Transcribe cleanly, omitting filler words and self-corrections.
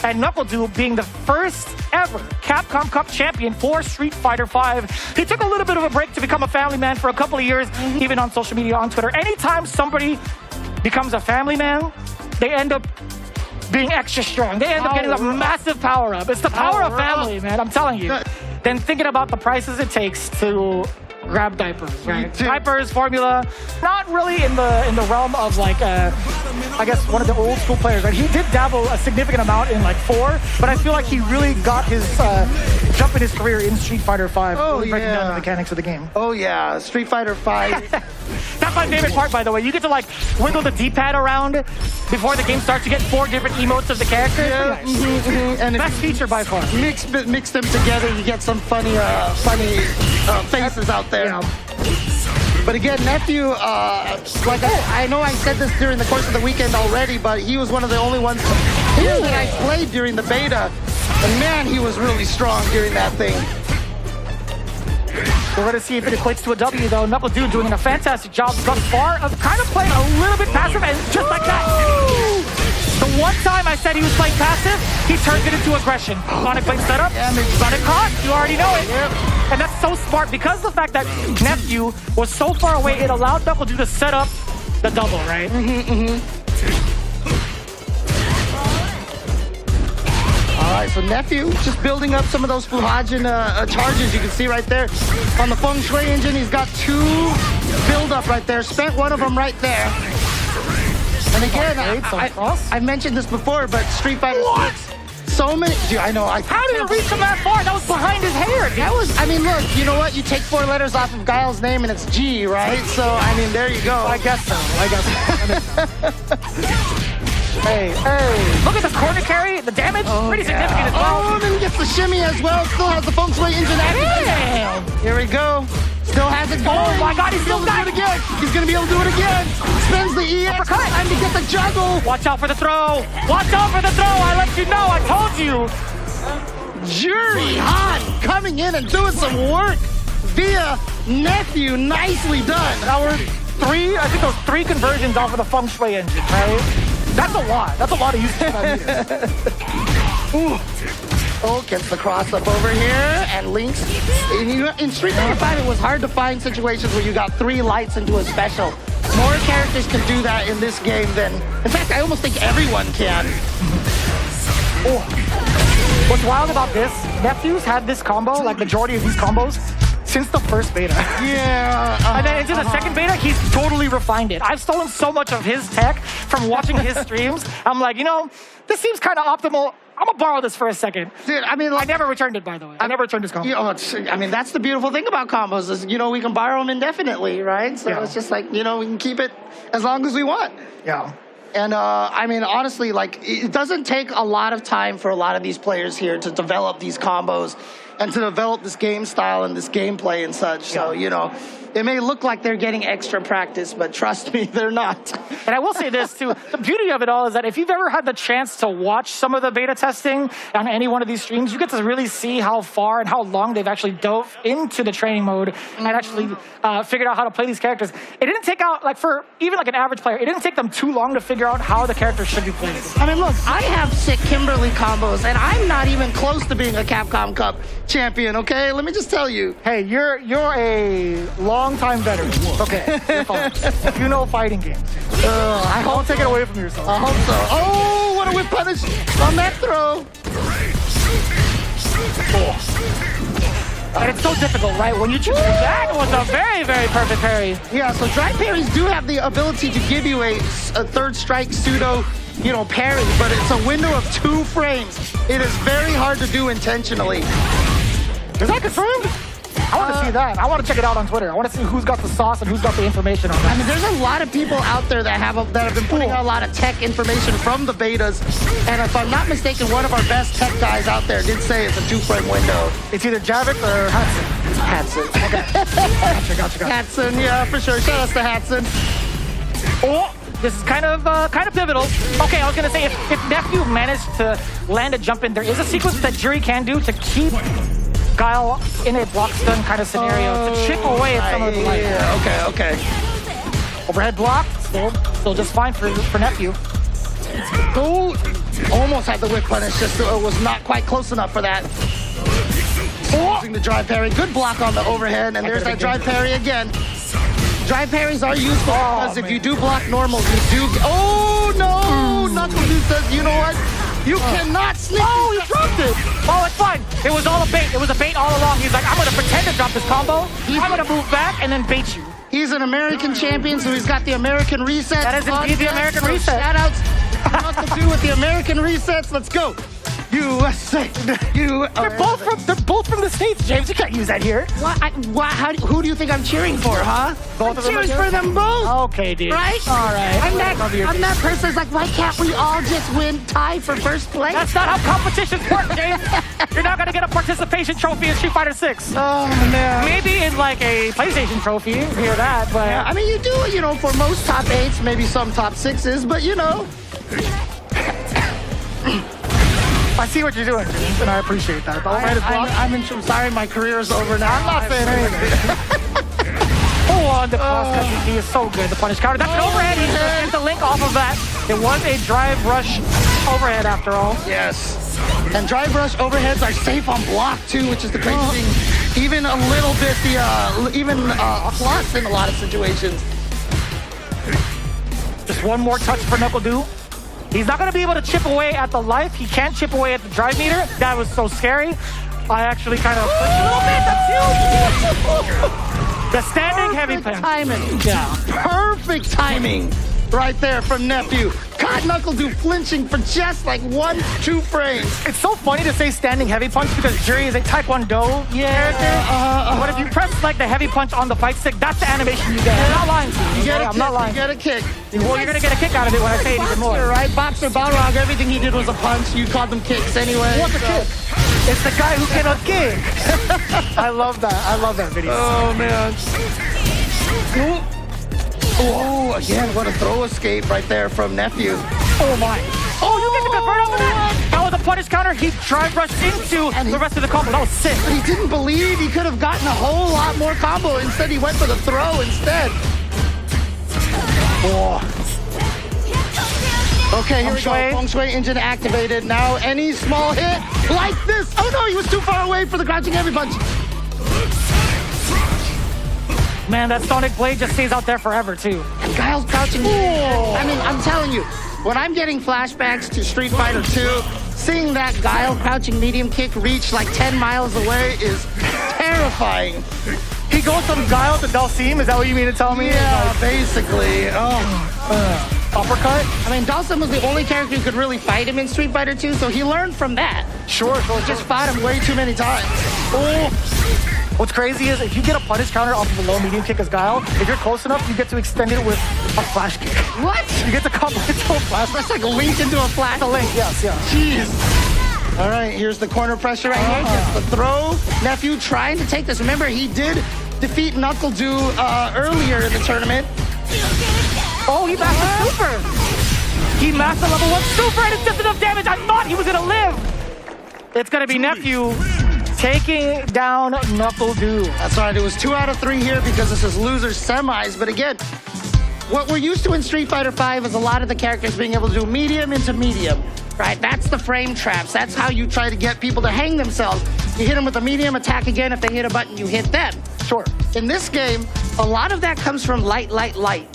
and KnuckleDu being the first ever Capcom Cup champion for Street Fighter V. He took a little bit of a break to become a family man for a couple of years, even on social media, on Twitter. Anytime somebody becomes a family man, they end up being extra strong. They end up getting a massive power up. It's the power of family, man, I'm telling you. Then thinking about the prices it takes to grab diapers, right? Diapers, formula, not really in the realm of like, I guess one of the old school players, right? He did dabble a significant amount in like 4, but I feel like he really got his jump in his career in Street Fighter V. Really breaking down the mechanics of the game. Oh yeah, Street Fighter V. That's my favorite part, by the way. You get to like wiggle the D-pad around before the game starts. You get 4 different emotes of the character. Yeah, and best feature by far. Mix them together, you get some funny faces out there. Yeah. But again, Nephew, like I know I said this during the course of the weekend already, but he was one of the only ones here that I played during the beta. And man, he was really strong during that thing. We're going to see if it equates to a W, though. KnuckleDu doing a fantastic job thus far of kind of playing a little bit passive, and just like that. The one time I said he was playing passive, he turned it into aggression. Sonic plate setup, Sonic caught, you already know it. And that's so smart because of the fact that Nephew was so far away, it allowed KnuckleDu to set up the double, right? All right, so Nephew just building up some of those Fuhajin charges. You can see right there on the Feng Shui engine, he's got 2 build up right there. Spent one of them right there. And again, I mentioned this before, but Street Fighter 6, so many. Dude, I know. How did it reach him that far? That was behind his hair. Dude. That was. I mean, look. You know what? You take 4 letters off of Guile's name, and it's G, right? So I mean, there you go. I guess so. Hey, look at the corner carry, the damage, pretty significant as well. Oh, then he gets the shimmy as well. Still has the Feng Shui engine active. Here we go. Still has it going. Oh my God, he's still got it again. He's gonna be able to do it again. Spins the EX. Time to get the juggle. Watch out for the throw. Watch out for the throw. I let you know. I told you. Jury Han coming in and doing some work via Nephew. Nicely done. Now we're 3, I think those 3 conversions off of the Feng Shui engine, right? That's a lot. That's a lot of use. Oh, gets the cross up over here and links. In Street Fighter 5, it was hard to find situations where you got 3 lights into a special. More characters can do that in this game than... In fact, I almost think everyone can. What's wild about this, Nephew's had this combo, like majority of these combos, since the first beta. Yeah. And then into the second beta, he's totally refined it. I've stolen so much of his tech from watching his streams. I'm like, you know, this seems kind of optimal. I'm gonna borrow this for a second. Dude, I mean, like, I never returned it, by the way. I never returned his combo. You know, I mean, that's the beautiful thing about combos is, you know, we can borrow them indefinitely, right? So it's just like, you know, we can keep it as long as we want. Yeah. And I mean, honestly, like, it doesn't take a lot of time for a lot of these players here to develop these combos and to develop this game style and this gameplay and such. So, you know, it may look like they're getting extra practice, but trust me, they're not. And I will say this too, the beauty of it all is that if you've ever had the chance to watch some of the beta testing on any one of these streams, you get to really see how far and how long they've actually dove into the training mode and actually figured out how to play these characters. It didn't take out, like for even like an average player, it didn't take them too long to figure out how the characters should be played. I mean, look, I have sick Kimberly combos, and I'm not even close to being a Capcom Cup champion, okay? Let me just tell you. Hey, you're a long-time veteran. Okay, you're fine. You know fighting games. I won't take it away from yourself. I hope so. Oh, what a whip punish on that throw. And it's so difficult, right? When you choose that was a very, very perfect parry. Yeah, so dry parries do have the ability to give you a third strike pseudo, you know, parry, but it's a window of 2 frames. It is very hard to do intentionally. Is that confirmed? I want to see that. I want to check it out on Twitter. I want to see who's got the sauce and who's got the information on that. I mean, there's a lot of people out there that have been putting out a lot of tech information from the betas. And if I'm not mistaken, one of our best tech guys out there did say it's a 2-frame window. It's either Javik or Hudson. Hatson. Okay. Gotcha. Hatson, yeah, for sure. Shout out to Hatson. Oh, this is kind of pivotal. Okay, I was gonna say if Nephew managed to land a jump in, there is a sequence that Jury can do to keep Guile in a block stun kind of scenario to chip away at some of the light. Yeah, okay. Overhead block, still just fine for Nephew. Oh, almost had the whip punish, just was not quite close enough for that. Using the drive parry. Good block on the overhead, and there's that drive parry again. Drive parries are useful because if you do block normals, you do... Oh, no! KnuckleDu says, you know what? You cannot sneak. Oh, he dropped it. Oh, it's fine. It was all a bait. It was a bait all along. He's like, I'm going to pretend to drop this combo. I'm going to move back and then bait you. He's an American champion, so he's got the American reset. That is indeed the American reset. Shout-outs KnuckleDu with the American resets. Let's go. USA. They're both from the States, James. You can't use that here. Who do you think I'm cheering for, huh? Both of them cheering for them both. Okay, dude. Right? All right. I'm that person that's like, why can't we all just win tie for first place? That's not how competitions work, James. You're not going to get a participation trophy in Street Fighter 6. Oh, man. Maybe in like a PlayStation trophy. You hear that, but... Yeah, I mean, you do, for most top 8s, maybe some top 6s, but I see what you're doing, James, and I appreciate that. I'm sorry, my career is over now. I'm not saying anything. Oh, the cross country he is so good. The punish counter. That's an overhead. He's going to get the link off of that. It was a drive rush overhead after all. Yes. And drive rush overheads are safe on block too, which is the great thing. Even a little bit a plus in a lot of situations. Just one more touch for KnuckleDu. He's not going to be able to chip away at the life. He can't chip away at the drive meter. That was so scary. I actually kind of pushed a little bit. That's huge. The standing heavy punch. Timing. Yeah. Perfect timing right there from Nephew. Caught KnuckleDu flinching for just like 1-2 frames. It's so funny to say standing heavy punch because Juri is a Taekwondo character. But if you press like the heavy punch on the fight stick, that's the animation you get. I'm not lying to you. I'm not lying. You get a kick. Well, you're going to get a kick out of it when I say it even more. Right? Boxer, Balrog, everything he did was a punch. You called them kicks anyway. What's a kick? It's the guy who cannot kick. I love that. I love that video. Oh, man. Oh, again, what a throw escape right there from Nephew. Oh, my. Oh, you get to convert off of that? That was a punish counter. He drive rushed into the rest of the combo. That was sick. But he didn't believe he could have gotten a whole lot more combo. Instead, he went for the throw instead. Oh. Okay, here we go. Feng Shui engine activated. Now, any small hit like this. Oh, no, he was too far away for the crouching heavy punch. Man, that Sonic Blade just stays out there forever, too. And Guile's crouching. I mean, I'm telling you, when I'm getting flashbacks to Street Fighter 2, seeing that Guile crouching medium kick reach like 10 miles away is terrifying. He goes from Guile to Dalsim? Is that what you mean to tell me? Yeah, basically. Uppercut? I mean, Dalsim was the only character who could really fight him in Street Fighter 2, so he learned from that. Sure. Just fought him way too many times. What's crazy is if you get a punish counter off of a low medium kick as Guile, if you're close enough, you get to extend it with a flash kick. What? You get to combo into a flash. That's like a link into a flash. The link, yes. Jeez. All right, here's the corner pressure right here. Just the throw. Nephew trying to take this. Remember, he did defeat KnuckleDu earlier in the tournament. Oh, he mastered super. He mastered level 1 super, and it's just enough damage. I thought he was going to live. It's going to be Nephew taking down KnuckleDu. That's right. It was 2 out of 3 here because this is losers semis. But again, what we're used to in Street Fighter 5 is a lot of the characters being able to do medium into medium. Right? That's the frame traps. That's how you try to get people to hang themselves. You hit them with a medium, attack again. If they hit a button, you hit them. Sure. In this game, a lot of that comes from light.